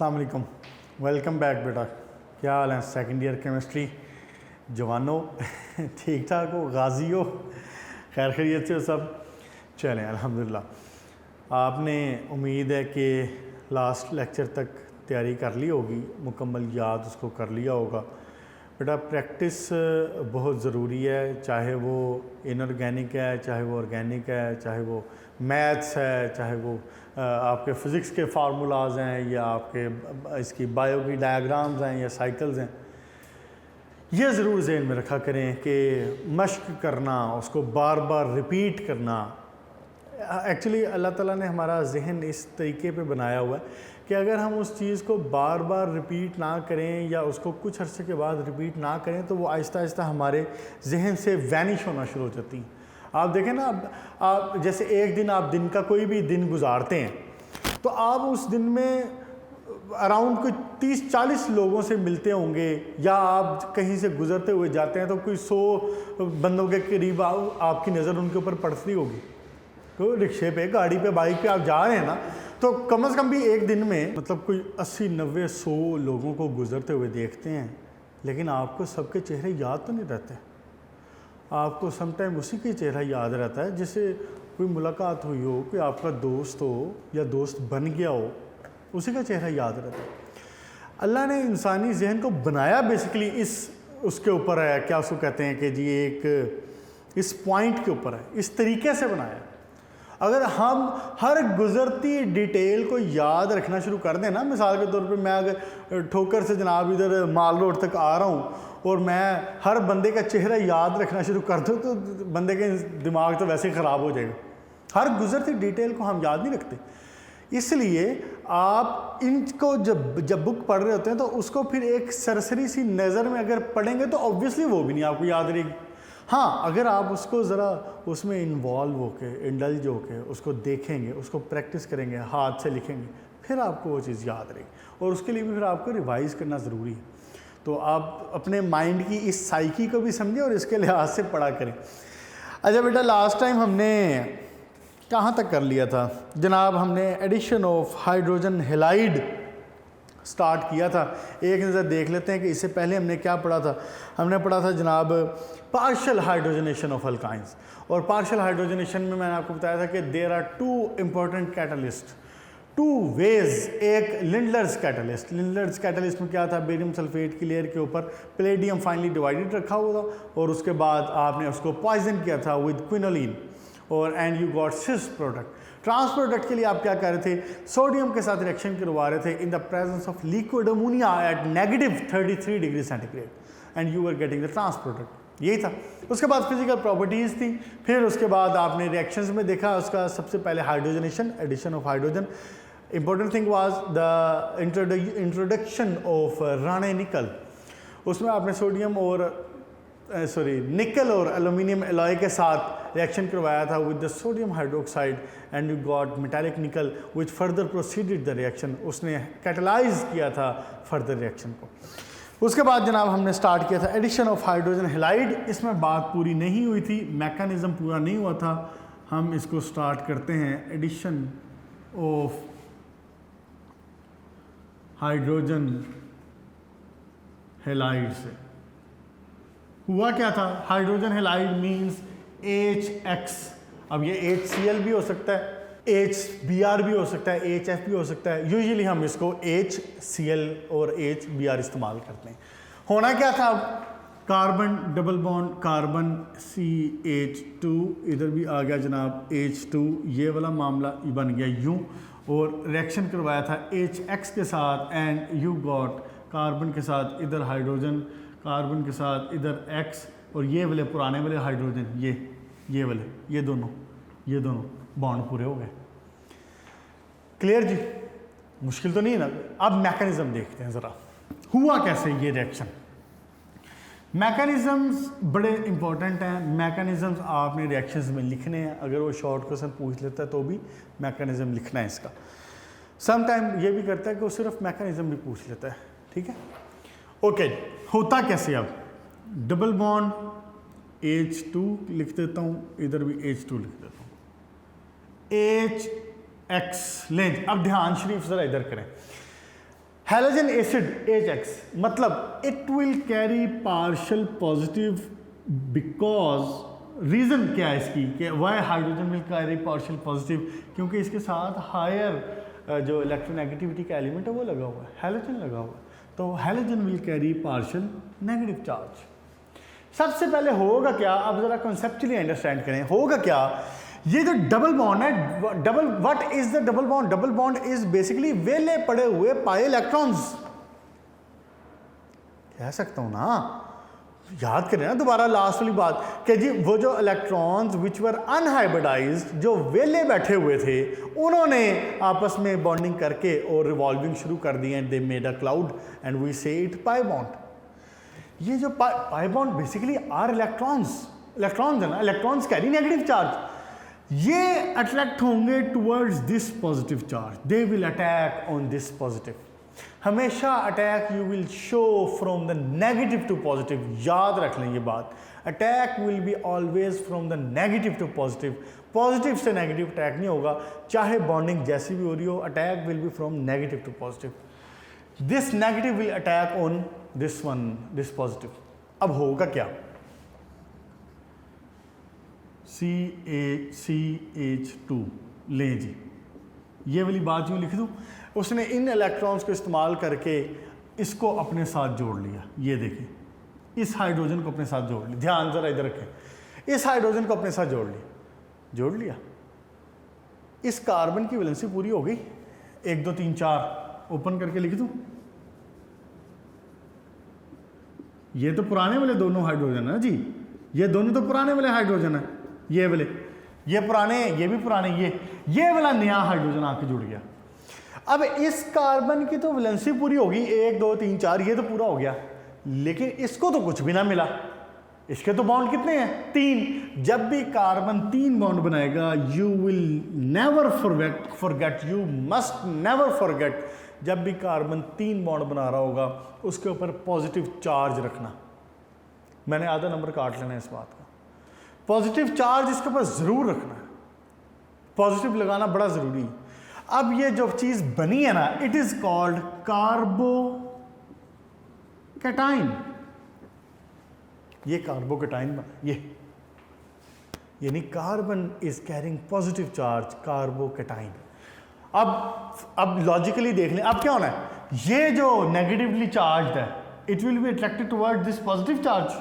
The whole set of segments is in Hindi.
अस्सलाम वालेकुम, वेलकम बैक बेटा। क्या हाल है? सेकंड ईयर केमिस्ट्री जवानों ठीक ठाक हो, गाजी हो, खैर खैरियत से हो सब? चलें अल्हम्दुलिल्लाह। आपने उम्मीद है कि लास्ट लेक्चर तक तैयारी कर ली होगी, मुकम्मल याद उसको कर लिया होगा। बेटा प्रैक्टिस बहुत ज़रूरी है, चाहे वो इनऑर्गेनिक है, चाहे वो ऑर्गेनिक है, चाहे वो मैथ्स है, चाहे वो आपके फ़िज़िक्स के फार्मूलाज हैं, या आपके इसकी बायो की डायग्राम्स हैं, या साइकिल्स हैं। ये ज़रूर ज़हन में रखा करें कि मश्क करना, उसको बार बार रिपीट करना। एक्चुअली अल्लाह ताला ने हमारा जहन इस तरीके पे बनाया हुआ है कि अगर हम उस चीज़ को बार बार रिपीट ना करें या उसको कुछ अरसे के बाद रिपीट ना करें तो वो आहिस्ता आहिस्ता हमारे जहन से वैनिश होना शुरू हो जाती हैं। आप देखें ना, आप जैसे एक दिन, आप दिन का कोई भी दिन गुजारते हैं तो आप उस दिन में अराउंड कोई 30-40 लोगों से मिलते होंगे, या आप कहीं से गुजरते हुए जाते हैं तो कोई 100 बंदों के करीब आपकी नज़र उनके ऊपर पड़ती होगी। तो रिक्शे पे, गाड़ी पे, बाइक पे आप जा रहे हैं ना, तो कम से कम भी एक दिन में मतलब कोई 80-90-100 लोगों को गुजरते हुए देखते हैं, लेकिन आपको सबके चेहरे याद तो नहीं रहते। आपको समटाइम उसी का चेहरा याद रहता है जिससे कोई मुलाकात हुई हो, कोई आपका दोस्त हो या दोस्त बन गया हो, उसी का चेहरा याद रहता है। अल्लाह ने इंसानी जहन को बनाया बेसिकली उसके ऊपर है, क्या उसको कहते हैं कि जी एक इस पॉइंट के ऊपर है, इस तरीके से बनाया। अगर हम हर गुजरती डिटेल को याद रखना शुरू कर दें ना, मिसाल के तौर पे मैं अगर ठोकर से जनाब इधर माल रोड तक आ रहा हूँ और मैं हर बंदे का चेहरा याद रखना शुरू कर दूँ तो बंदे के दिमाग तो वैसे ही ख़राब हो जाएगा। हर गुजरती डिटेल को हम याद नहीं रखते, इसलिए आप इनको जब बुक पढ़ रहे होते हैं तो उसको फिर एक सरसरी सी नज़र में अगर पढ़ेंगे तो ऑब्वियसली वो भी नहीं आपको याद रहेगी। हाँ, अगर आप उसको ज़रा उसमें इन्वॉल्व होके, इंडल्ज होके उसको देखेंगे, उसको प्रैक्टिस करेंगे, हाथ से लिखेंगे, फिर आपको वो चीज़ याद रहेगी। और उसके लिए भी फिर आपको रिवाइज़ करना ज़रूरी है। तो आप अपने माइंड की इस साइकी को भी समझें और इसके लिहाज से पढ़ा करें। अच्छा बेटा, लास्ट टाइम हमने कहाँ तक कर लिया था जनाब? हमने addition of hydrogen halide start किया था। एक नज़र देख लेते हैं कि इससे पहले हमने क्या पढ़ा था। हमने पढ़ा था जनाब पार्शियल हाइड्रोजनेशन ऑफ अल्काइंस। और पार्शियल हाइड्रोजनेशन में मैंने आपको बताया था कि there are 2 important catalyst, 2 ways. एक लिंडलर्स कैटलिस्ट। लिंडलर्स कैटलिस्ट में क्या था? बेरियम सल्फेट की लेयर के ऊपर पैलेडियम फाइनली डिवाइडेड रखा हुआ था और उसके बाद आपने उसको पॉइजन किया था विद क्विनोलिन, और and you got cis product. Trans product के लिए आप क्या कर रहे थे? सोडियम के साथ रिएक्शन करवा रहे थे in the presence of liquid ammonia at -33 degree centigrade, and you are getting the trans product. यही था। उसके बाद फिजिकल प्रॉपर्टीज़ थी। फिर उसके बाद आपने रिएक्शंस में देखा उसका सबसे पहले hydrogenation, addition of hydrogen. Important thing was the introduction of Raney nickel. उसमें आपने सोडियम और निकल और एल्यूमिनियम एलॉय के साथ रिएक्शन करवाया था with the sodium hydroxide, and you got metallic nickel which further proceeded the reaction. उसने कैटलाइज किया था फर्दर रिएक्शन को। उसके बाद जनाब हमने स्टार्ट किया था एडिशन ऑफ हाइड्रोजन हैलाइड। इसमें बात पूरी नहीं हुई थी, मैकेनिज्म पूरा नहीं हुआ था। हम इसको स्टार्ट करते हैं एडिशन ऑफ हाइड्रोजन हैलाइड से। हुआ क्या था? Hydrogen halide means HX। अब ये HCl भी हो सकता है, HBr भी हो सकता है, HF भी हो सकता है। यूजुअली हम इसको HCl और HBr इस्तेमाल करते हैं। होना क्या था? Carbon double bond, carbon CH2, इधर भी आ गया जनाब H2, ये वाला मामला बन गया यूं, और रिएक्शन करवाया था HX के साथ, एंड यू गॉट कार्बन के साथ इधर हाइड्रोजन, कार्बन के साथ इधर X, और ये वाले पुराने वाले हाइड्रोजन, ये वाले, ये दोनों बॉन्ड पूरे हो गए। क्लियर जी? मुश्किल तो नहीं है ना? अब मैकेनिज्म देखते हैं ज़रा, हुआ कैसे ये रिएक्शन। मैकेनिज्म्स बड़े इंपॉर्टेंट हैं। मैकेनिज्म्स आपने रिएक्शंस में लिखने हैं। अगर वो शॉर्ट क्वेश्चन पूछ लेता है तो भी मैकेनिज्म लिखना है इसका। सम टाइम ये भी करता है कि वो सिर्फ मैकेनिज्म भी पूछ लेता है। ठीक है, ओके। होता कैसे? अब डबल बॉन्ड H2 लिख देता हूँ, इधर भी H2 लिख देता हूँ, HX लेंथ। अब ध्यान शरीफ ज़रा इधर करें। हैलोजन एसिड HX, मतलब it will carry partial positive because reason क्या है इसकी कि Y hydrogen will carry partial positive, क्योंकि इसके साथ हायर जो इलेक्ट्रोनेगेटिविटी का एलिमेंट है वो लगा हुआ है, हैलोजन लगा हुआ है। तो halogen will carry partial negative charge. सबसे पहले होगा क्या, अब जरा कॉन्सेप्चुअली अंडरस्टैंड करें, होगा क्या, ये जो डबल बॉन्ड है, double what is the double bond? Double bond is basically वेले पड़े हुए पाए इलेक्ट्रॉन्स, कह सकता हूं ना, याद करें ना दोबारा लास्ट वाली बात कि जी वो जो इलेक्ट्रॉन्स विच वर अनहाइब्रिडाइज्ड, जो वेले बैठे हुए थे, उन्होंने आपस में बॉन्डिंग करके और रिवॉल्विंग शुरू कर दी and they made a cloud and we say it pi bond. ये जो pi bond basically are electrons है ना, इलेक्ट्रॉन्स कैरी नेगेटिव चार्ज, ये अट्रैक्ट होंगे towards this positive charge, they will attack on this positive. हमेशा attack you will show from the negative to positive, याद रख लें ये बात, attack will be always from the negative to positive, positive से नेगेटिव अटैक नहीं होगा, चाहे बॉन्डिंग जैसी भी हो रही हो, attack will be from negative to positive. This negative will attack on this one, this positive. अब होगा क्या, CH2 लें जी, ये वाली बात यूँ लिख दूँ, उसने इन इलेक्ट्रॉन्स को इस्तेमाल करके इसको अपने साथ जोड़ लिया, ये देखिए इस हाइड्रोजन को अपने साथ जोड़ लिया, ध्यान ज़रा इधर रखें, इस हाइड्रोजन को अपने साथ जोड़ लिया, इस कार्बन की वैलेंसी पूरी हो गई, 1 2 3 4 ओपन करके लिख दूँ, ये तो पुराने वाले दोनों हाइड्रोजन है जी, ये दोनों तो पुराने वाले हाइड्रोजन है, ये वाले, ये पुराने, ये भी पुराने, ये वाला नया हाइड्रोजन आके जुड़ गया। अब इस कार्बन की तो वैलेंसी पूरी होगी, 1 2 3 4, ये तो पूरा हो गया, लेकिन इसको तो कुछ भी ना मिला, इसके तो बॉन्ड कितने हैं, 3। जब भी कार्बन 3 बॉन्ड बनाएगा, you will never forget, you must never forget, जब भी कार्बन 3 बॉन्ड बना रहा होगा उसके ऊपर पॉजिटिव चार्ज रखना। मैंने आधा नंबर काट लेना इस बात का, पॉजिटिव चार्ज इसके ऊपर ज़रूर रखना है, पॉजिटिव लगाना बड़ा ज़रूरी है। अब ये जो चीज़ बनी है ना, इट इज़ कॉल्ड कार्बोकैटाइन, ये कार्बोकैटाइन बना, ये यानी carbon is carrying positive charge, carbocation. अब लॉजिकली देख लें, अब क्या होना है, ये जो नेगेटिवली चार्ज है it will be attracted toward this positive charge,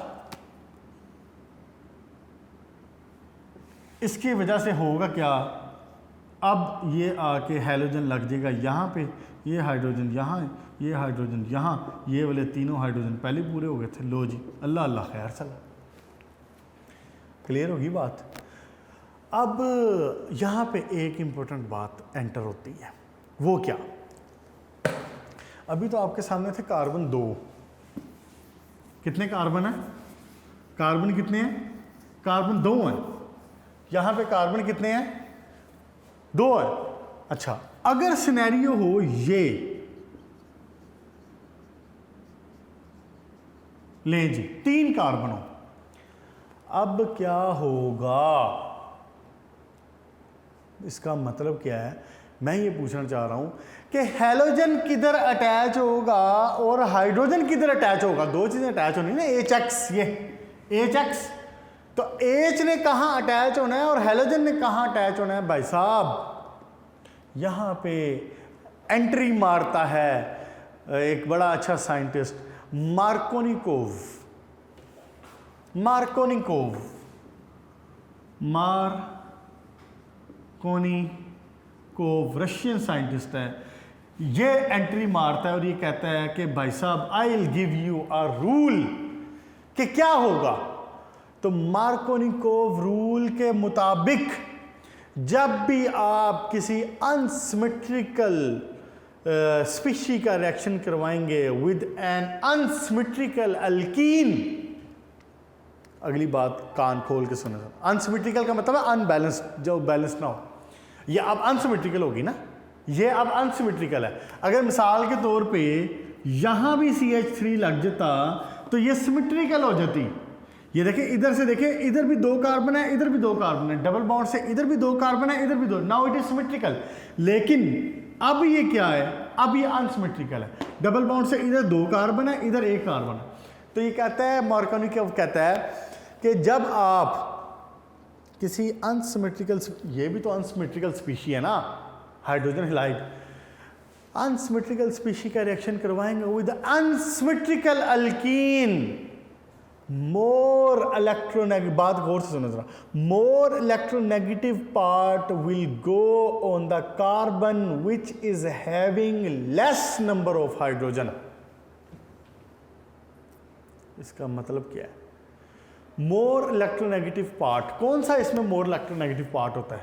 इसकी वजह से होगा क्या, अब ये आके हैलोजन लग जाएगा यहाँ पे, ये हाइड्रोजन यहाँ, ये हाइड्रोजन यहाँ, ये वाले तीनों हाइड्रोजन पहले पूरे हो गए थे। लो जी, अल्लाह अल्लाह खैर चला, क्लियर होगी बात। अब यहाँ पे एक इम्पोर्टेंट बात एंटर होती है, वो क्या, अभी तो आपके सामने थे कार्बन 2, कितने कार्बन है, कार्बन कितने हैं, कार्बन 2 हैं, यहाँ पे कार्बन कितने हैं, 2 है। अच्छा, अगर सिनेरियो हो ये, ले जी 3 कार्बन हो, अब क्या होगा, इसका मतलब क्या है, मैं ये पूछना चाह रहा हूं कि हैलोजन किधर अटैच होगा और हाइड्रोजन किधर अटैच होगा, 2 चीजें अटैच होनी ना, HX, ये HX, तो H ने कहाँ अटैच होना है और हैलोजन ने कहाँ अटैच होना है। भाई साहब यहाँ पे एंट्री मारता है एक बड़ा अच्छा साइंटिस्ट, मार्कोनिकोव रशियन साइंटिस्ट है, ये एंट्री मारता है और ये कहता है कि भाई साहब I will give you a rule, कि क्या होगा, तो मार्कोनिकोव रूल के मुताबिक जब भी आप किसी अनसिमेट्रिकल स्पीशी का रिएक्शन करवाएंगे विद एन अनसिमेट्रिकल अल्कीन, अगली बात कान खोल के सुने, अनसिमेट्रिकल का मतलब है अनबैलेंस्ड, जो बैलेंस ना हो, ये अब अनसिमेट्रिकल होगी ना, ये अब अनसिमेट्रिकल है। अगर मिसाल के तौर पे यहां भी CH3 लग जाता तो ये सिमेट्रिकल हो जाती, ये देखिए इधर से देखिए, इधर भी 2 कार्बन है, इधर भी 2 कार्बन है, डबल बॉन्ड से इधर भी 2 कार्बन है, इधर भी 2, नाउ इट इज सिमेट्रिकल। लेकिन अब ये क्या है, अब ये अनसिमेट्रिकल है। डबल बॉन्ड से इधर 2 कार्बन है, इधर 1 कार्बन है। तो ये कहता है, मार्कोनिकोव कहता है कि जब आप किसी अनसिमेट्रिकल, ये भी तो अनसिमेट्रिकल स्पीशी है ना, हाइड्रोजन हैलाइड, अनसिमेट्रिकल स्पीशी का रिएक्शन करवाएंगे with unsymmetrical alkyne, more electronegative, बात गौर से सुनो जरा, मोर electronegative part will go on the carbon which is having less number of hydrogen. इसका मतलब क्या है, मोर इलेक्ट्रोनेगेटिव पार्ट, कौन सा इसमें मोर इलेक्ट्रोनेगेटिव पार्ट होता है,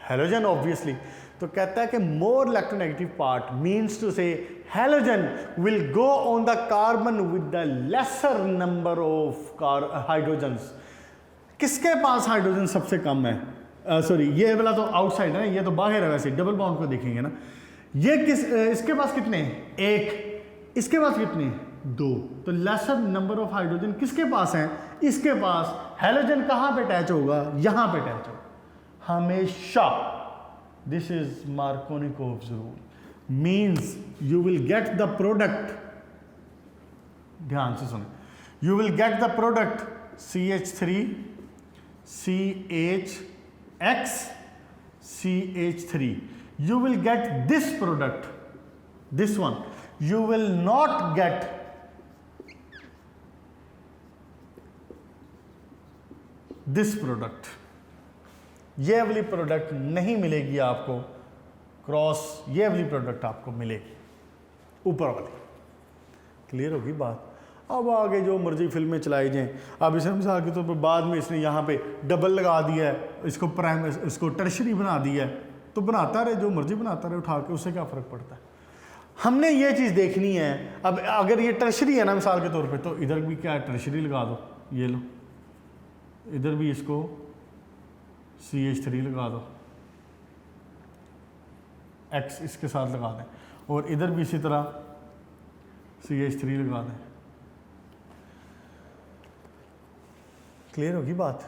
हैलोजन ऑब्वियसली। तो कहता है कि more electronegative part means to say halogen will go on the carbon with the lesser number of hydrogens. किसके पास हाइड्रोजन सबसे कम है, सॉरी ये वाला तो आउटसाइड है, ये तो बाहर है, वैसे डबल बॉन्ड को देखेंगे ना, ये किस, इसके पास कितने हैं, 1, इसके पास कितने हैं, 2। तो लेसर नंबर ऑफ हाइड्रोजन किसके पास है, इसके पास। हैलोजन कहाँ पे अटैच होगा, यहाँ पे अटैच होगा हमेशा। This is Markovnikov's rule, means you will get the product, ध्यान से सुनो, you will get the product CH3 CHX CH3, you will get this product, this one, you will not get this product, ये वाली प्रोडक्ट नहीं मिलेगी आपको, क्रॉस ये वाली प्रोडक्ट आपको मिलेगी ऊपर वाली। क्लियर होगी बात। अब आगे जो मर्जी फिल्में चलाई जाएं, अब इसे मिसाल के तौर पर बाद में इसने यहाँ पे डबल लगा दिया है, इसको प्राइम, इसको टर्शरी बना दिया है, तो बनाता रहे, जो मर्जी बनाता रहे उठा के, उससे क्या फ़र्क पड़ता है। हमने ये चीज़ देखनी है। अब अगर ये टर्शरी है ना मिसाल के तौर पे, तो इधर भी क्या टर्शरी लगा दो, ये लो, इधर भी इसको CH3 लगा दो, X इसके साथ लगा दें, और इधर भी इसी तरह CH3 लगा दें। क्लियर होगी बात।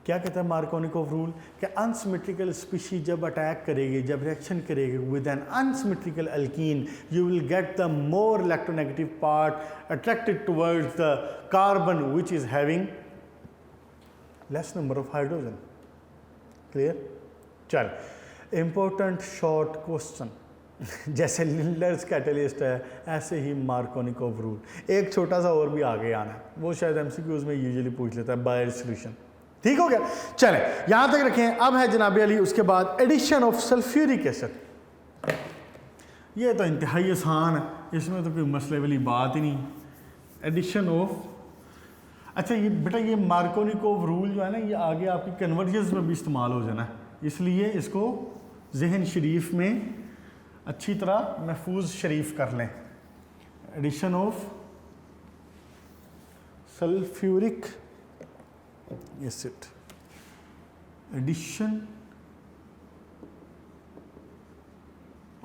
क्या कहता है मार्कोनिकोव रूल, कि अनसिमेट्रिकल स्पीशी जब अटैक करेगी, जब रिएक्शन करेगी with N unsymmetrical alkyne, you will get the more electronegative part attracted towards the carbon which is having less number of hydrogen. Clear. चल, इंपॉर्टेंट शॉर्ट क्वेश्चन, जैसे लिंडर्स कैटलिस्ट है, ऐसे ही मार्कोनिकोव रूल। एक छोटा सा और भी आगे आना है, वो शायद MCQs में यूजुअली पूछ लेता है, बायर सोल्यूशन। ठीक हो गया। चले यहां तक रखें। अब है जनाब अली उसके बाद एडिशन ऑफ सल्फ्यूरिक एसिड। ये तो इंतहाई आसान है, इसमें तो कोई मसले वाली बात ही नहीं। एडिशन ऑफ, अच्छा ये बेटा ये मार्कोनिकोव रूल जो है ना, ये आगे आपकी कन्वर्जेंस में भी इस्तेमाल हो जाना है, इसलिए इसको जहन शरीफ में अच्छी तरह महफूज शरीफ कर लें। Addition of sulphuric acid, addition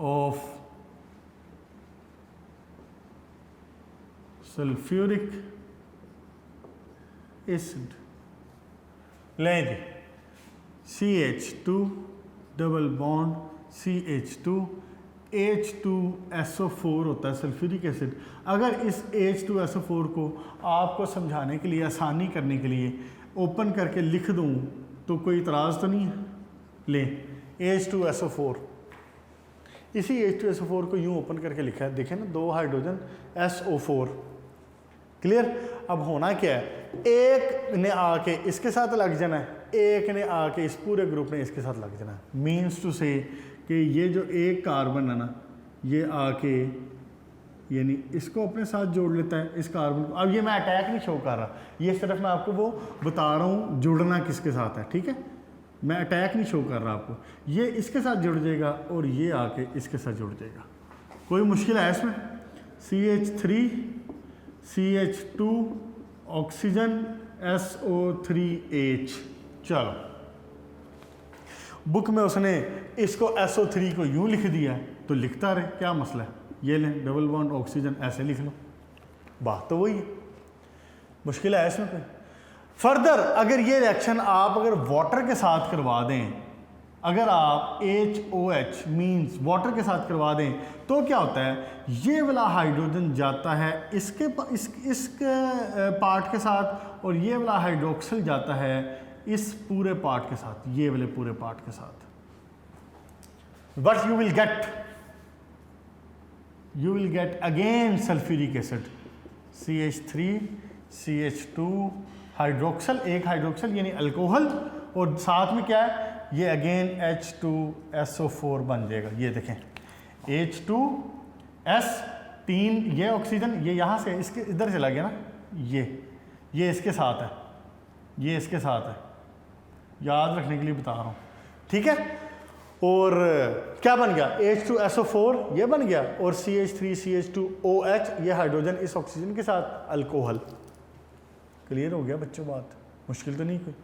of sulphuric acid. लें जी, CH2 double bond CH2, H2SO4 होता है सल्फ्यूरिक एसिड। अगर इस H2SO4 को आपको समझाने के लिए, आसानी करने के लिए ओपन करके लिख दूं तो कोई इतराज़ तो नहीं है। लें H2SO4, इसी H2SO4 को यूं ओपन करके लिखा है, देखें ना, 2 हाइड्रोजन SO4। क्लियर। अब होना क्या है, एक ने आके इसके साथ लग जाना है, एक ने आके इस पूरे ग्रुप ने इसके साथ लग जाना है। मीन्स टू से कि ये जो एक कार्बन है ना, ये आके यानी इसको अपने साथ जोड़ लेता है, इस कार्बन को। अब ये मैं अटैक नहीं शो कर रहा, ये सिर्फ मैं आपको वो बता रहा हूँ जुड़ना किसके साथ है। ठीक है, मैं अटैक नहीं शो कर रहा आपको। ये इसके साथ जुड़ जाएगा और ये आके इसके साथ जुड़ जाएगा। कोई मुश्किल है इसमें? CH3 CH2 oxygen SO3H। चलो, बुक में उसने इसको SO3 को यूं लिख दिया है, तो लिखता रहे, क्या मसला है। ये लें डबल बॉन्ड ऑक्सीजन, ऐसे लिख लो, बात तो वही है। मुश्किल है इसमें कोई? फर्दर अगर ये रिएक्शन आप अगर वाटर के साथ करवा दें, अगर आप HOH मींस वाटर के साथ करवा दें तो क्या होता है, ये वाला हाइड्रोजन जाता है इसके पार्ट के साथ और ये वाला हाइड्रोक्सिल जाता है इस पूरे पार्ट के साथ, ये वाले पूरे पार्ट के साथ. What you will get again sulfuric acid, CH3 CH2 hydroxyl, एक हाइड्रोक्सल यानी अल्कोहल, और साथ में क्या है ये अगेन H2SO4 बन जाएगा. ये देखें H2S 3, ये ऑक्सीजन ये यहाँ से इसके इधर चला गया ना, ये इसके साथ है, ये इसके साथ है, याद रखने के लिए बता रहा हूँ, ठीक है. और क्या बन गया H2SO4 ये बन गया, और CH3 CH2OH ये हाइड्रोजन इस ऑक्सीजन के साथ अल्कोहल. क्लियर हो गया बच्चों बात, मुश्किल तो नहीं कोई.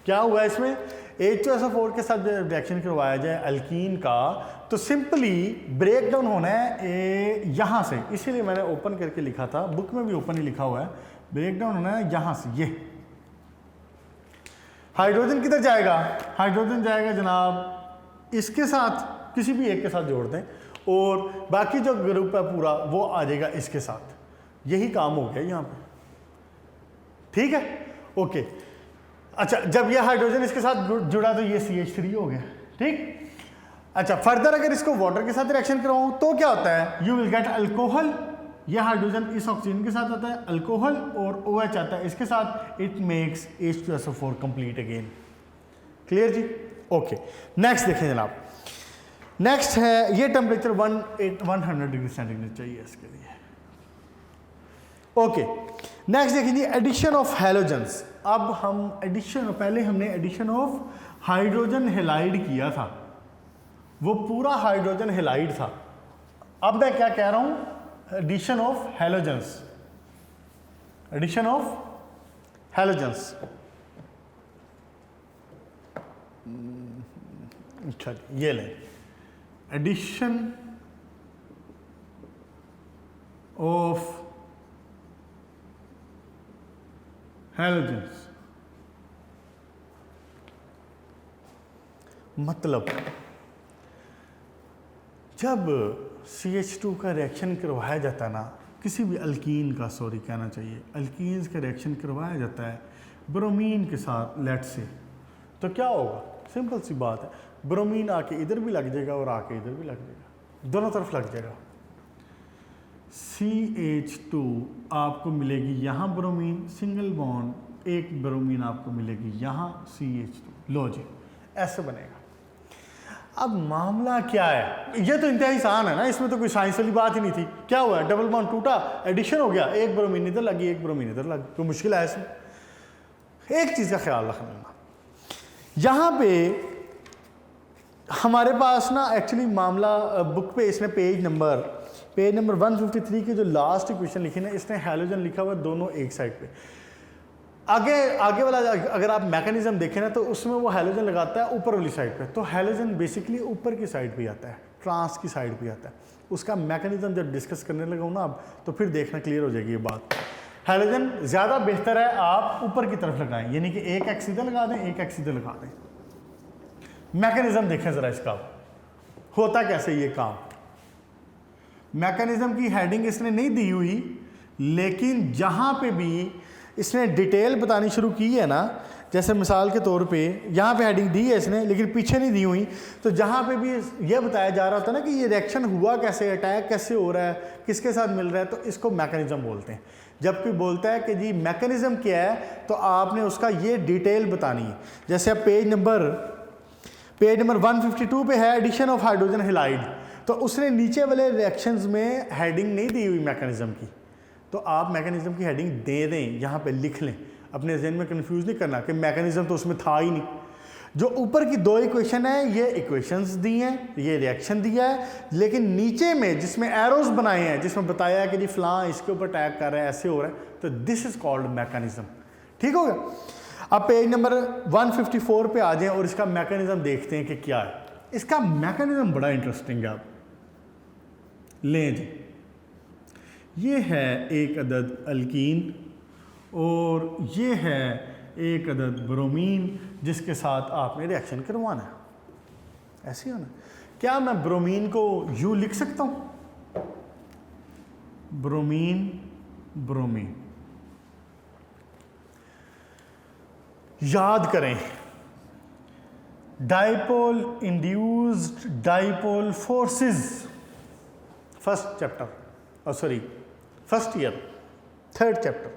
क्या हुआ इसमें, H2SO4 के साथ जब रिएक्शन करवाया जाए अल्कीन का तो सिंपली ब्रेक डाउन होना है यहाँ से, इसीलिए मैंने ओपन करके लिखा था, बुक में भी ओपन ही लिखा हुआ है. ब्रेक डाउन होना है यहाँ से, ये हाइड्रोजन किधर जाएगा, हाइड्रोजन जाएगा जनाब इसके साथ, किसी भी एक के साथ जोड़ दें, और बाकी जो ग्रुप है पूरा वो आ जाएगा इसके साथ. यही काम हो गया यहाँ पे, ठीक है. ओके अच्छा, जब ये हाइड्रोजन इसके साथ जुड़ा तो ये CH3 हो गया, ठीक. अच्छा फर्दर अगर इसको वाटर के साथ रिएक्शन कराऊं तो क्या होता है, यू विल गेट अल्कोहल, ये हाइड्रोजन इस ऑक्सीजन के साथ आता है अल्कोहल, और OH आता है इसके साथ, it makes H2SO4 complete again. Clear जी. ओके नेक्स्ट देखें जनाब, नेक्स्ट है ये टेम्परेचर 100 डिग्री सेंटीग्रेड चाहिए इसके लिए. ओके नेक्स्ट देखें जी, एडिशन ऑफ हैलोजेंस. अब हम एडिशन, पहले हमने एडिशन ऑफ हाइड्रोजन हेलाइड किया था, वो पूरा हाइड्रोजन हेलाइड था. अब मैं क्या कह रहा हूं, addition of halogens, addition of halogens. अच्छा ये ले, एडिशन ऑफ हैलोजेंस मतलब जब CH2 का रिएक्शन करवाया जाता है ना, किसी भी अल्कीन का, सॉरी कहना चाहिए, अल्कीन्स का रिएक्शन करवाया जाता है ब्रोमीन के साथ लेट से, तो क्या होगा, सिंपल सी बात है, ब्रोमीन आके इधर भी लग जाएगा और आके इधर भी लग जाएगा, दोनों तरफ लग जाएगा. CH2 आपको मिलेगी यहाँ ब्रोमीन सिंगल बॉन्ड, एक ब्रोमीन आपको मिलेगी यहाँ CH2. लो जी ऐसे बनेगा. अब मामला क्या है, ये तो इंतहाई आसान है ना, इसमें तो कोई साइंस वाली बात ही नहीं थी. क्या हुआ, डबल बॉन्ड टूटा, एडिशन हो गया, एक ब्रोमीन इधर लगी एक ब्रोमीन इधर लगी, कोई मुश्किल है इसमें. एक चीज़ का ख्याल रखना, यहाँ पे हमारे पास ना एक्चुअली मामला बुक पे इसने पेज नंबर 153 की जो लास्ट इक्वेशन लिखी ना, इसने हैलोजन लिखा हुआ दोनों एक साइड पे. आगे वाला अगर आप मैकेनिज्म देखें ना तो उसमें वो हैलोजन लगाता है ऊपर वाली साइड पे, तो हैलोजन बेसिकली ऊपर की साइड पे आता है, ट्रांस की साइड पे आता है. उसका मैकेनिज्म जब डिस्कस करने लगा ना अब, तो फिर देखना क्लियर हो जाएगी ये बात. हैलोजन ज़्यादा बेहतर है आप ऊपर की तरफ लगाएं, यानी कि एक एक्स इधर लगा दें एक एक्स इधर लगा दें. मैकेनिज्म देखें ज़रा इसका होता कैसे ये काम. मैकेनिज्म की हेडिंग इसने नहीं दी हुई, लेकिन जहाँ पे भी इसने डिटेल बतानी शुरू की है ना, जैसे मिसाल के तौर पे यहाँ पे हेडिंग दी है इसने लेकिन पीछे नहीं दी हुई, तो जहाँ पे भी ये बताया जा रहा होता है ना कि ये रिएक्शन हुआ कैसे, अटैक कैसे हो रहा है, किसके साथ मिल रहा है, तो इसको मैकेनिज्म बोलते हैं. जब कोई बोलता है कि जी मैकेनिज्म क्या है, तो आपने उसका ये डिटेल बतानी है. जैसे अब पेज नंबर 152 पे है एडिशन ऑफ हाइड्रोजन हेलाइड, तो उसने नीचे वाले रिएक्शंस में हेडिंग नहीं दी हुई मैकेनिज्म की, तो आप मैकेनिज्म की हेडिंग दे दें, यहाँ पे लिख लें, अपने जहन में कंफ्यूज नहीं करना कि मैकेनिज्म तो उसमें था ही नहीं. जो ऊपर की दो इक्वेशन है ये इक्वेशंस दी हैं, ये रिएक्शन दिया है, लेकिन नीचे में जिसमें एरोज बनाए हैं, जिसमें बताया है कि जी फलां इसके ऊपर अटैक कर रहा है, ऐसे हो रहा है, तो दिस इज कॉल्ड मैकेनिज्म. ठीक हो गया. अब पेज नंबर 154 पे आ जाएं और इसका मैकेनिज्म देखते हैं कि क्या है. इसका मैकेनिज्म बड़ा इंटरेस्टिंग है. आप लें जी, ये है एक अदद अल्कीन और ये है एक अदद ब्रोमीन जिसके साथ आपने रिएक्शन करवाना है, ऐसे होना। क्या मैं ब्रोमीन को यूं लिख सकता हूं, ब्रोमीन ब्रोमीन। याद करें, dipole induced dipole forces, first chapter, sorry first year, third chapter,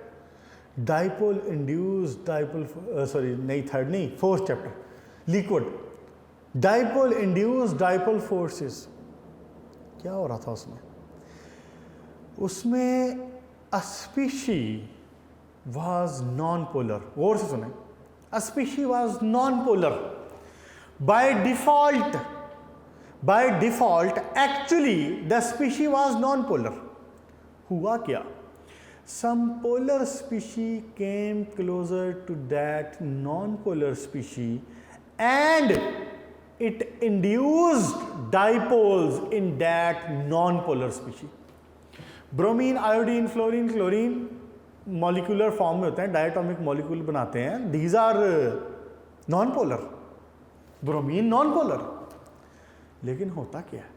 dipole induced dipole, sorry नहीं थर्ड नहीं, fourth chapter, liquid, dipole induced dipole forces. क्या हो रहा था उसमें? उसमें a species was non polar, गौर से सुने, a species was non polar by default actually the species was non polar. हुआ क्या? some polar species came closer to that non-polar species and it induced dipoles in that non-polar species. Bromine, iodine, fluorine, chlorine molecular form में होते हैं, डायटोमिक मॉलिक्यूल बनाते हैं, these are non polar, bromine non polar. लेकिन होता क्या है,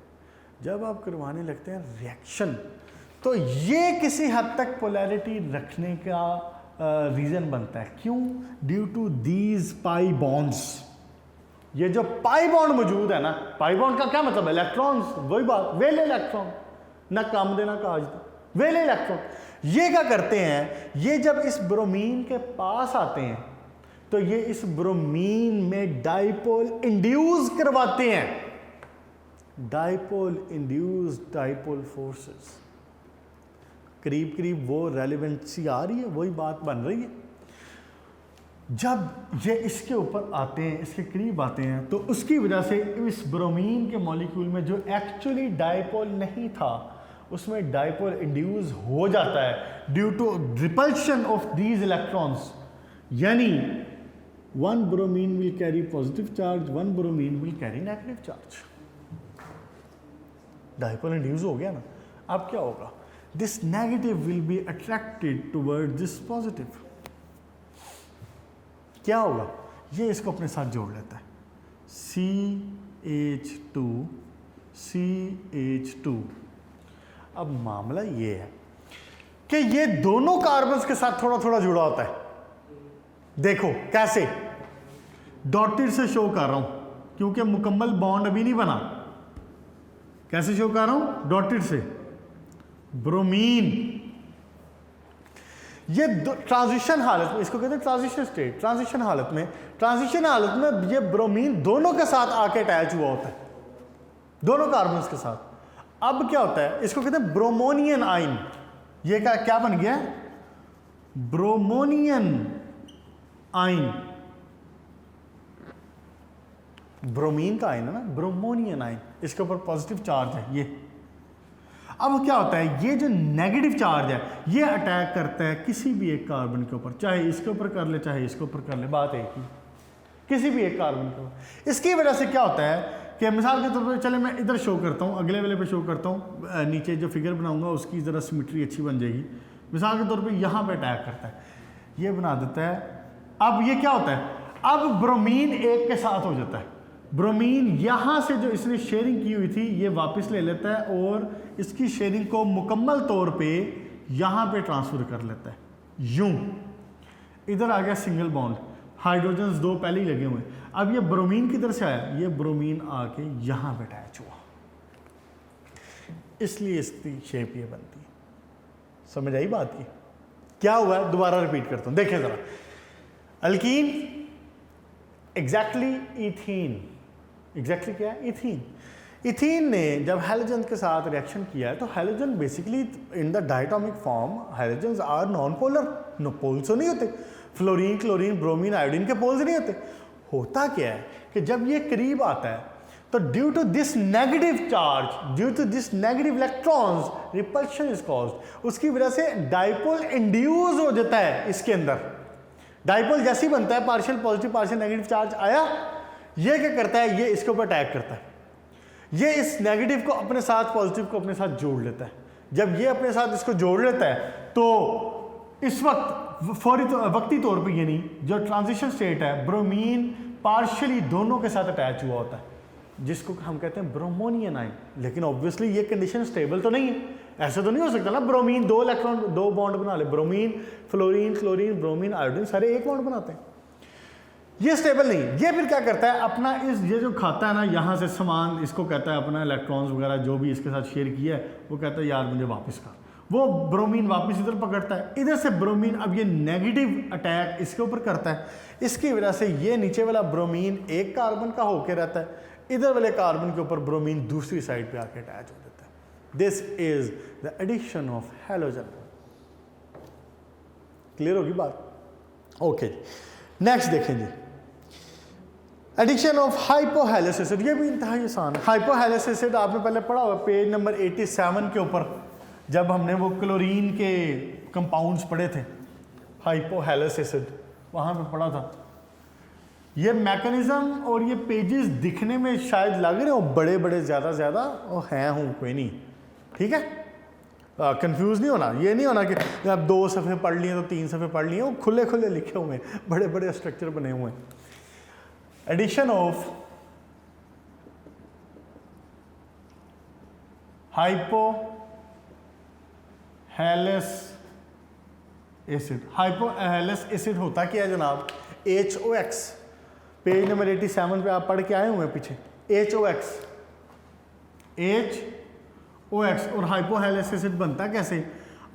जब आप करवाने लगते हैं रिएक्शन, तो ये किसी हद तक पोलैरिटी रखने का रीज़न बनता है। क्यों? Due to these pi bonds. ये जो पाई बॉन्ड मौजूद है ना, पाई बॉन्ड का क्या मतलब है? इलेक्ट्रॉन्स, वही बात, वेले इलेक्ट्रॉन, ना काम देना काज दे, वेले इलेक्ट्रॉन। ये क्या करते हैं, ये जब इस ब्रोमीन के पास आते हैं तो ये इस ब्रोमीन में डाइपोल इंड्यूस करवाते हैं, डाइपोल इंड्यूस्ड डाइपोल फोर्सेस। करीब करीब वो रेलिवेंसी आ रही है, वही बात बन रही है। जब ये इसके ऊपर आते हैं, इसके करीब आते हैं, तो उसकी वजह से इस ब्रोमीन के मॉलिक्यूल में जो एक्चुअली डाइपोल नहीं था, उसमें डाइपोल इंड्यूस हो जाता है due to repulsion of these electrons. यानी one bromine will carry positive charge, one bromine will carry negative charge. Dipole induce हो गया ना, अब क्या होगा? This negative will be attracted toward this positive. क्या होगा? ये इसको अपने साथ जोड़ लेता है, CH2 CH2। अब मामला ये है कि ये दोनों कार्बन्स के साथ थोड़ा थोड़ा जुड़ा होता है। देखो कैसे, डॉटेड से शो कर रहा हूं क्योंकि मुकम्मल बॉन्ड अभी नहीं बना। कैसे शो कर रहा हूं? डॉटेड से। ब्रोमीन, ये ट्रांजिशन हालत में, इसको कहते हैं ट्रांजिशन स्टेट। ट्रांजिशन हालत में ये ब्रोमीन दोनों के साथ आके अटैच हुआ होता है, दोनों कार्बन्स के साथ। अब क्या होता है? इसको कहते हैं ब्रोमोनियन आयन। ये क्या बन गया? ब्रोमोनियन आयन। ब्रोमीन का आयन है ना, ब्रोमोनियन आयन, इसके ऊपर पॉजिटिव चार्ज है ये। अब क्या होता है? ये जो नेगेटिव चार्ज है ये अटैक करता है किसी भी एक कार्बन के ऊपर, चाहे इसके ऊपर कर ले चाहे इसके ऊपर कर ले, बात एक ही, किसी भी एक कार्बन के ऊपर। इसकी वजह से क्या होता है कि मिसाल के तौर पर, चले मैं इधर शो करता हूँ, अगले वाले पे शो करता हूँ, नीचे जो फिगर बनाऊंगा उसकी ज़रा सिमेट्री अच्छी बन जाएगी। मिसाल के तौर पे यहाँ पे अटैक करता है, ये बना देता है। अब ये क्या होता है? अब ब्रोमीन एक के साथ हो जाता है। ब्रोमीन यहाँ से जो इसने शेयरिंग की हुई थी ये वापस ले लेता है और इसकी शेयरिंग को मुकम्मल तौर पे यहाँ पे ट्रांसफ़र कर लेता है। यूं इधर आ गया सिंगल बॉन्ड, हाइड्रोजन्स दो पहले ही लगे हुए हैं। अब ये ब्रोमीन किधर से आया? ये ब्रोमीन आके यहाँ पे अटैच हुआ, इसलिए इसकी शेप ये बनती है। समझ आई बात की? क्या हुआ है? दोबारा रिपीट करता हूँ, देखें ज़रा। अल्कीन एग्जैक्टली इथीन, एग्जैक्टली क्या है? इथीन। इथीन ने जब हैलोजन के साथ रिएक्शन किया है तो halogen basically in the diatomic form, halogens are non polar, no poles नहीं होते। फ्लोरीन, क्लोरीन, ब्रोमीन, आयोडीन के पोल्स नहीं होते। होता क्या है कि जब ये करीब आता है तो due to this negative charge, due to this negative electrons, repulsion is caused. उसकी वजह से डाइपोल इंड्यूस हो जाता है इसके अंदर। डाइपोल जैसे ही बनता है, partial positive partial negative charge आया, ये क्या करता है? ये इसके ऊपर अटैक करता है, ये इस नेगेटिव को अपने साथ, पॉजिटिव को अपने साथ जोड़ लेता है। जब ये अपने साथ इसको जोड़ लेता है तो इस वक्त वक्ती तौर पे ये नहीं, जो ट्रांजिशन स्टेट है ब्रोमीन पार्शियली दोनों के साथ अटैच हुआ होता है, जिसको हम कहते हैं ब्रोमोनियन आयन। लेकिन ऑब्वियसली ये कंडीशन स्टेबल तो नहीं है, ऐसा तो नहीं हो सकता ना ब्रोमीन 2 इलेक्ट्रॉन 2 बॉन्ड बना ले, bromine fluorine chlorine bromine iodine सारे एक बॉन्ड बनाते हैं, ये स्टेबल नहीं। ये फिर क्या करता है अपना ये जो खाता है ना यहाँ से सामान, इसको कहता है अपना इलेक्ट्रॉन्स वगैरह जो भी इसके साथ शेयर किया है, वो कहता है यार मुझे वापस कर, वो ब्रोमीन वापस इधर पकड़ता है, इधर से ब्रोमीन अब ये नेगेटिव अटैक इसके ऊपर करता है, इसकी वजह से ये नीचे वाला ब्रोमीन एक कार्बन का होकर रहता है, इधर वाले कार्बन के ऊपर ब्रोमीन दूसरी साइड पे आके अटैच हो जाता है। This is the addition of halogen. Clear होगी बात? ओके, नेक्स्ट देखें जी, एडिशन ऑफ हाइपोहेलस एसिड। ये भी इंतहाई आसान है। हाइपोहेलस एसिड आपने पहले पढ़ा होगा पेज नंबर 87 के ऊपर, जब हमने वो क्लोरीन के कंपाउंड्स पढ़े थे, हाइपोहेलस एसिड वहाँ पे पढ़ा था। ये मैकेनिज्म और ये पेजेस दिखने में शायद लग रहे हो बड़े बड़े ज़्यादा और हैं हूँ कोई नहीं, ठीक है, कंफ्यूज नहीं होना। ये नहीं होना कि अब 2 सफ़े पढ़ लिए तो 3 सफ़े पढ़ लिए, वो खुले खुले लिखे हुए हैं, बड़े बड़े स्ट्रक्चर बने हुए हैं। Addition of hypohalous acid. Hypohalous acid होता क्या है जनाब? HOX, पेज नंबर 87 पे आप पढ़ के आए हुए हैं पीछे, HOX। और हाइपोहेलस एसिड बनता कैसे?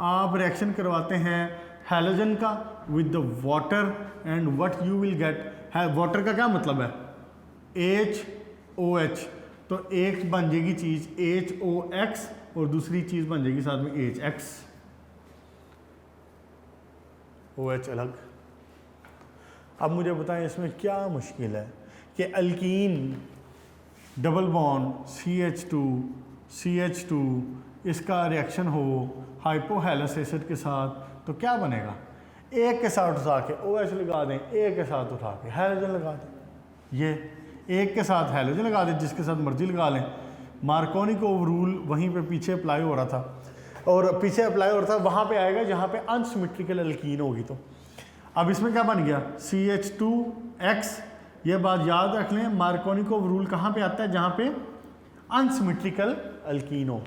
आप रिएक्शन करवाते हैं हैलोजन का with the water and what you will get. Water का क्या मतलब है? HOH, तो एक बन जाएगी चीज़ HOX और दूसरी चीज़ बन जाएगी साथ में HX, OH अलग। अब मुझे बताएं इसमें क्या मुश्किल है कि अल्कीन डबल बॉन्ड CH2 इसका रिएक्शन हो हाइपोहेलस एसिड के साथ, तो क्या बनेगा? एक के साथ उठा के OH लगा दें, एक के साथ उठा के हैलोजन लगा दें। ये एक के साथ हैलोजन लगा दें, जिसके साथ मर्जी लगा लें। मार्कोनिकोव रूल वहीं पे पीछे अप्लाई हो रहा था, और पीछे अप्लाई हो रहा था वहाँ पे आएगा जहाँ पे अनसिमेट्रिकल अल्कीन होगी। तो अब इसमें क्या बन गया? CH2X। ये बात याद रख लें, मार्कोनिकोव रूल कहाँ पे आता है? जहाँ पे अनसिमेट्रिकल अल्कीन हो,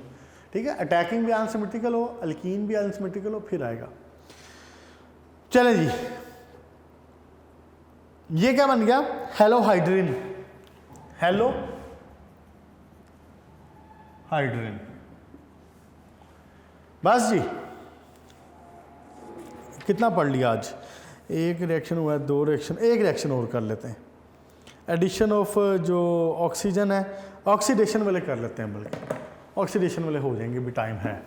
ठीक है, अटैकिंग भी अनसिमेट्रिकल हो, अल्कीन भी अनसिमेट्रिकल हो, फिर आएगा। चलें जी, ये क्या बन गया? हेलोहाइड्रिन। हेलोहाइड्रिन। बस जी, कितना पढ़ लिया आज? एक रिएक्शन हुआ है, 2 रिएक्शन, एक रिएक्शन और कर लेते हैं। एडिशन ऑफ जो ऑक्सीजन है, ऑक्सीडेशन वाले कर लेते हैं, बल्कि ऑक्सीडेशन वाले हो जाएंगे भी, टाइम है।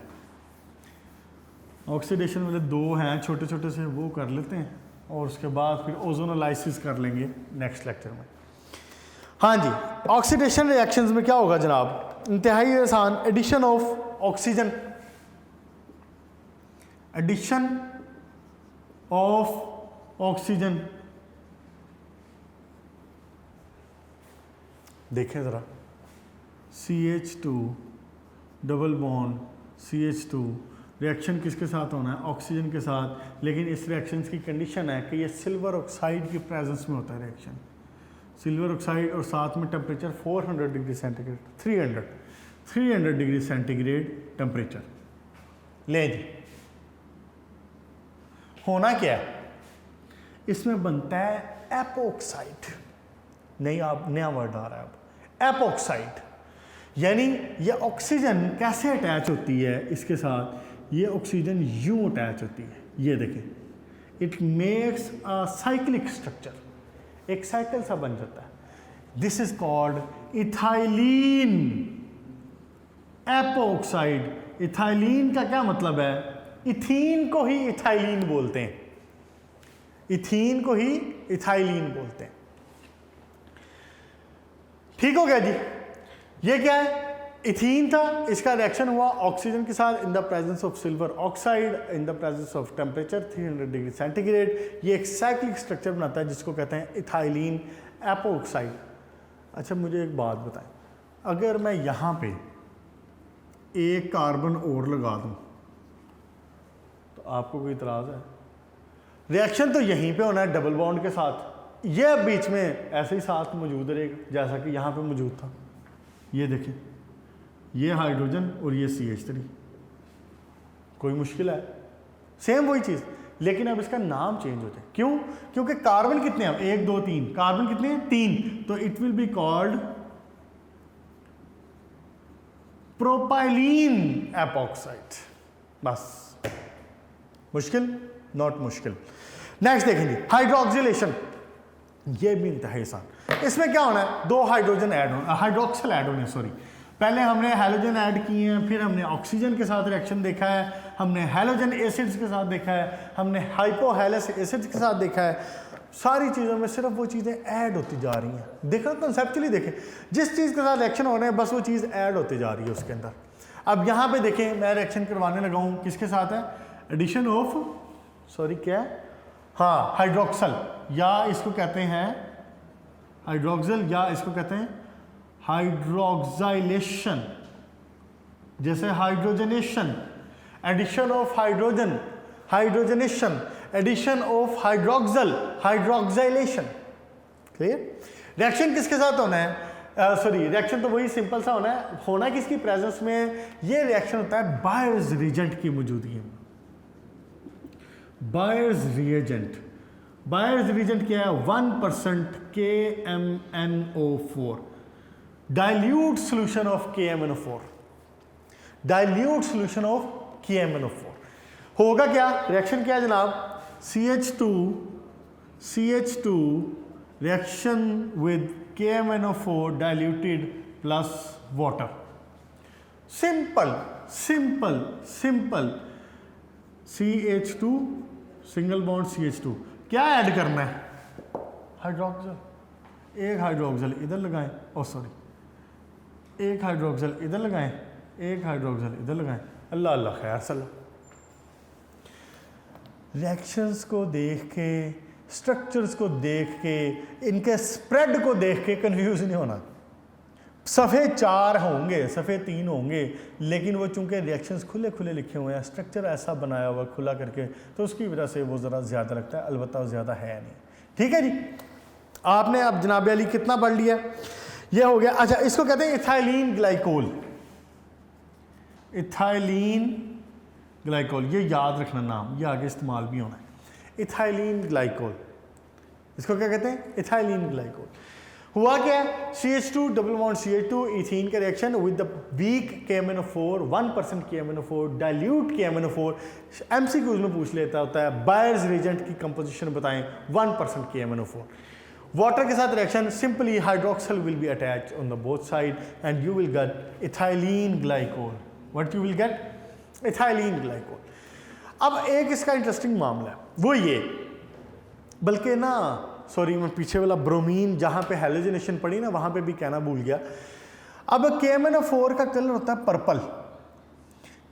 ऑक्सीडेशन वाले 2 हैं छोटे छोटे से, वो कर लेते हैं, और उसके बाद फिर ओजोनोलाइसिस कर लेंगे नेक्स्ट लेक्चर में। हाँ जी, ऑक्सीडेशन रिएक्शंस में क्या होगा जनाब? इंतहाई आसान। Addition of oxygen, addition of oxygen. देखें ज़रा, CH2 double bond CH2, reaction किसके साथ होना है? ऑक्सीजन के साथ। लेकिन इस रिएक्शन की कंडीशन है कि ये सिल्वर ऑक्साइड की प्रेजेंस में होता है रिएक्शन, सिल्वर ऑक्साइड, और साथ में temperature 400 degree centigrade, 300 degree centigrade temperature. ले जी, होना क्या है? इसमें बनता है एपोक्साइड। नहीं, आप नया वर्ड आ रहा है अब, एपोक्साइड। यानी ये ऑक्सीजन कैसे अटैच होती है इसके साथ? ये ऑक्सीजन यूं अटैच होती है, ये देखें, it makes a cyclic structure, एक साइकिल सा बन जाता है। This is called ethylene epoxide. Ethylene का क्या मतलब है? इथीन को ही इथाइलिन बोलते हैं, इथीन को ही इथाइलिन बोलते हैं। ठीक हो गया जी। ये क्या है? इथीन था, इसका रिएक्शन हुआ ऑक्सीजन के साथ इन the presence of silver oxide in the presence of temperature 300 degree centigrade. ये एक साइक्लिक स्ट्रक्चर बनाता है जिसको कहते हैं इथाइलिन एपोक्साइड। अच्छा, मुझे एक बात बताएं, अगर मैं यहाँ पे एक कार्बन और लगा दूं तो आपको कोई इतराज़ है? रिएक्शन तो यहीं पे होना है डबल बॉन्ड के साथ, ये बीच में ऐसे ही साथ मौजूद रहेगा जैसा कि यहाँ पे मौजूद था। ये देखें, ये हाइड्रोजन और ये CH3, कोई मुश्किल है? सेम वही चीज़, लेकिन अब इसका नाम चेंज होता है। क्यों? क्योंकि कार्बन कितने हैं? 1 2 3, कार्बन कितने हैं? 3, तो it will be called propylene epoxide. बस, मुश्किल? नॉट मुश्किल। नेक्स्ट देखेंगे हाइड्रोक्सिलेशन, ये भी इंतहाई आसान। इसमें क्या होना है? 2 हाइड्रोजन ऐड होना, हाइड्रोक्सिल ऐड होने, सॉरी। पहले हमने हैलोजन ऐड किए हैं, फिर हमने ऑक्सीजन के साथ रिएक्शन देखा है, हमने हैलोजन एसिड्स के साथ देखा है, हमने हाइपोहेलस एसिड्स के साथ देखा है। सारी चीज़ों में सिर्फ वो चीज़ें ऐड होती जा रही हैं। देखो कंसेप्चुअली देखें, जिस चीज़ के साथ रिएक्शन हो रहे हैं बस वो चीज़ ऐड होती जा रही है उसके अंदर। अब यहाँ पे देखें, मैं रिएक्शन करवाने लगा हूँ, किसके साथ है? एडिशन ऑफ, सॉरी क्या है, हाँ, हाइड्रोक्सल, या इसको कहते हैं हाइड्रोक्सल, या इसको कहते हैं हाइड्रोक्साइलेशन, जैसे hydrogenation, addition of hydrogen, hydrogenation, addition of hydroxyl, hydroxylation. Clear? Reaction किसके साथ होना है? सॉरी, रिएक्शन तो वही सिंपल सा होना है। होना किसकी प्रेजेंस में? ये रिएक्शन होता है बायर्स रिएजेंट की मौजूदगी में। बायर्स रिएजेंट, बायर्स रिएजेंट क्या है? 1% KMnO4, dilute solution of KMnO4, dilute solution of KMnO4। होगा क्या? रिएक्शन क्या है जनाब? CH2 reaction with KMnO4 diluted plus water. Simple simple simple. CH2 single bond CH2, क्या ऐड करना है? हाइड्रोक्सल। एक हाइड्रोक्सल इधर लगाएं, ओ सॉरी, एक हाइड्रोक्सल इधर लगाएं, एक हाइड्रोक्सल इधर लगाएं। अल्लाह अल्लाह खैर सल्ला। रिएक्शंस को देख के, स्ट्रक्चर्स को देख के, इनके स्प्रेड को देख के कंफ्यूज नहीं होना। सफ़े 4 होंगे, सफ़े 3 होंगे, लेकिन वो चूंकि रिएक्शंस खुले खुले लिखे हुए हैं, स्ट्रक्चर ऐसा बनाया हुआ खुला करके, तो उसकी वजह से वो ज़रा ज़्यादा लगता है, अलबत्ता ज़्यादा है नहीं। ठीक है जी, आपने अब जनाब अली कितना पढ़ लिया? ये हो गया। अच्छा, इसको कहते हैं इथाइलिन ग्लाइकोल। इथाइलिन ग्लाइकोल, ये याद रखना नाम, ये आगे इस्तेमाल भी होना है। इथाइलिन ग्लाइकोल, इसको क्या कहते हैं? Ethylene glycol. हुआ क्या है? CH2 double bond CH2, ethene का reaction with the weak KMnO4, 1% KMnO4, dilute KMnO4। MCQs में पूछ लेता होता है बायर्स रिएजेंट की कंपोजिशन बताएं, 1% KMnO4। वाटर के साथ reaction, simply hydroxyl will be attached on the both side and you will get ethylene glycol. What you will get? Ethylene glycol. अब एक इसका इंटरेस्टिंग मामला है, वो ये, बल्कि ना सॉरी मैं पीछे वाला ब्रोमीन जहाँ पे हैलोजनेशन पड़ी ना वहाँ पे भी कहना भूल गया। अब KMnO4 का कलर होता है पर्पल।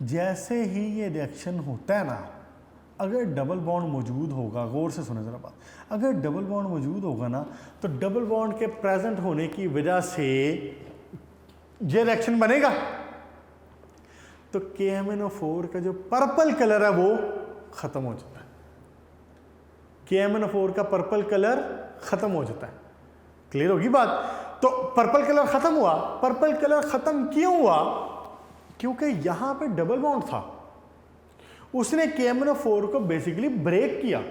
जैसे ही ये रिएक्शन होता है ना, अगर डबल बॉन्ड मौजूद होगा, गौर से सुने ज़रा बात, अगर डबल बॉन्ड मौजूद होगा ना, तो डबल बॉन्ड के प्रेजेंट होने की वजह से ये रिएक्शन बनेगा, तो KMnO4 का जो पर्पल कलर है वो ख़त्म हो जाता है। KMnO4 का पर्पल कलर ख़त्म हो जाता है। क्लियर होगी बात? तो पर्पल कलर ख़त्म हुआ। पर्पल कलर ख़त्म क्यों हुआ? क्योंकि यहाँ पे डबल बॉन्ड था, उसने KMnO4 को बेसिकली ब्रेक किया।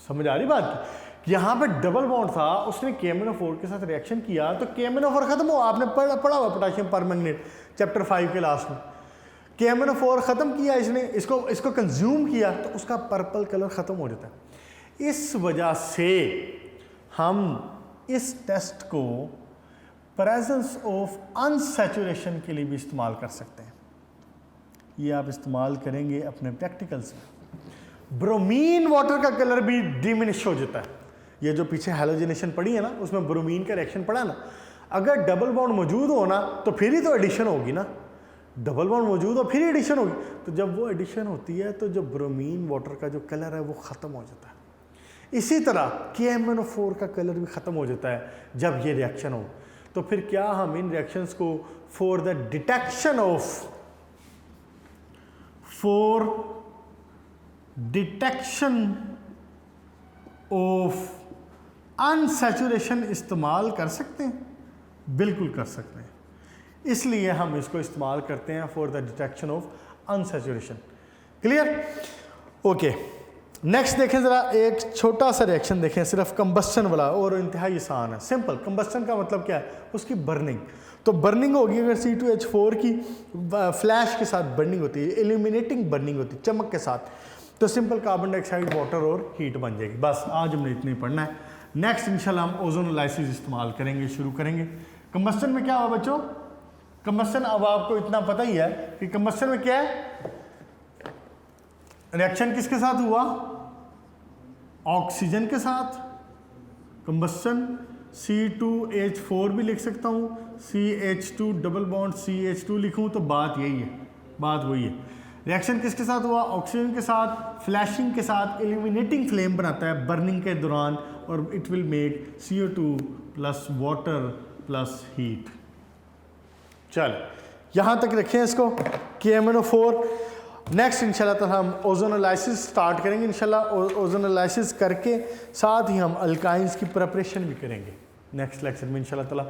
समझ आ रही बात? यहाँ पे डबल बॉन्ड था, उसने KMnO4 के साथ रिएक्शन किया, तो KMnO4 ख़त्म हुआ। आपने पढ़ा हुआ पोटेशियम परमैंगनेट चैप्टर 5 के लास्ट में। KMnO4 ख़त्म किया इसने, इसको कंज्यूम किया, तो उसका पर्पल कलर ख़त्म हो जाता है। इस वजह से हम इस टेस्ट को प्रेजेंस ऑफ अनसैचुरेशन के लिए भी इस्तेमाल कर सकते हैं। ये आप इस्तेमाल करेंगे अपने प्रैक्टिकल्स में। ब्रोमीन वाटर का कलर भी डिमिनिश हो जाता है। ये जो पीछे हैलोजनेशन पड़ी है ना, उसमें ब्रोमीन का रिएक्शन पड़ा ना, अगर डबल बॉन्ड मौजूद हो ना, तो फिर ही तो एडिशन होगी ना। डबल बॉन्ड मौजूद हो फिर एडिशन होगी, तो जब वो एडिशन होती है तो जो ब्रोमीन वाटर का जो कलर है वो ख़त्म हो जाता है। इसी तरह KMnO4 का कलर भी ख़त्म हो जाता है जब ये रिएक्शन हो। तो फिर क्या हम इन रिएक्शंस को for the detection of detection of unsaturation इस्तेमाल कर सकते हैं? बिल्कुल कर सकते हैं। इसलिए हम इसको इस्तेमाल करते हैं for the detection of unsaturation. Clear? Okay, next देखें ज़रा, एक छोटा सा रिएक्शन देखें, सिर्फ कंबस्टन वाला, और इंतहाई आसान है, सिंपल। कंबस्टन का मतलब क्या है? उसकी बर्निंग। तो बर्निंग होगी अगर C2H4 की फ्लैश के साथ बर्निंग होती है, इल्यूमिनेटिंग बर्निंग होती है चमक के साथ, तो सिंपल कार्बन डाइऑक्साइड, वाटर और हीट बन जाएगी। बस आज हमने इतना ही पढ़ना है। नेक्स्ट इंशाल्लाह हम ओजोन एनालिसिस इस्तेमाल करेंगे, शुरू करेंगे। कंबस्टन में क्या हुआ बच्चों? कंबस्टन, अब आपको इतना पता ही है कि कंबस्टन में क्या है, रिएक्शन किसके साथ हुआ? ऑक्सीजन के साथ। कंबस्टन C2H4 भी लिख सकता हूँ, CH2 डबल बॉन्ड CH2 लिखूँ तो बात यही है, बात वही है। रिएक्शन किसके साथ हुआ? ऑक्सीजन के साथ, फ्लैशिंग के साथ, इल्यूमिनेटिंग फ्लेम बनाता है बर्निंग के दौरान, और it will make CO2 plus water plus heat. चल यहाँ तक रखें इसको, KMnO4। नेक्स्ट इंशाल्लाह ताला हम ओजोन एनालिसिस स्टार्ट करेंगे इंशाल्लाह। ओजोन एनालिसिस करके साथ ही हम अल्काइंस की प्रिपरेशन भी करेंगे नेक्स्ट लेक्चर में इंशाल्लाह ताला।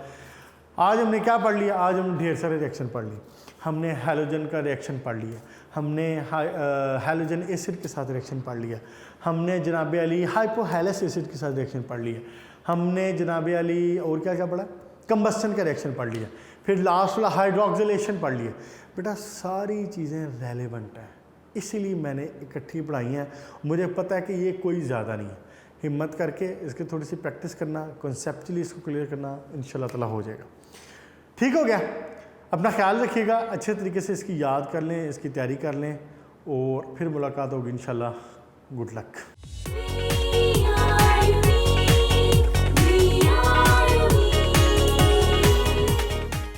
आज हमने क्या पढ़ लिया? आज हमने ढेर सारे रिएक्शन पढ़ लिए। हमने हैलोजन का रिएक्शन पढ़ लिया, हमने हैलोजन एसिड के साथ रिएक्शन पढ़ लिया, हमने जनाब अली हाइपोहैलस एसिड के साथ रिएक्शन पढ़ लिया, हमने जनाब अली और क्या क्या पढ़ा? कंबस्टन का रिएक्शन पढ़ लिया, फिर लास्ट वाला हाइड्रोक्सिलेशन पढ़ लिया। बेटा सारी चीज़ें रेलेवेंट हैं, इसीलिए मैंने इकट्ठी पढ़ाई हैं। मुझे पता है कि ये कोई ज़्यादा नहीं है। हिम्मत करके इसकी थोड़ी सी प्रैक्टिस करना, कॉन्सेप्चुअली इसको क्लियर करना, इंशाल्लाह ताला हो जाएगा। ठीक हो गया? अपना ख्याल रखिएगा, अच्छे तरीके से इसकी याद कर लें, इसकी तैयारी कर लें, और फिर मुलाकात होगी इंशाल्लाह। Good luck.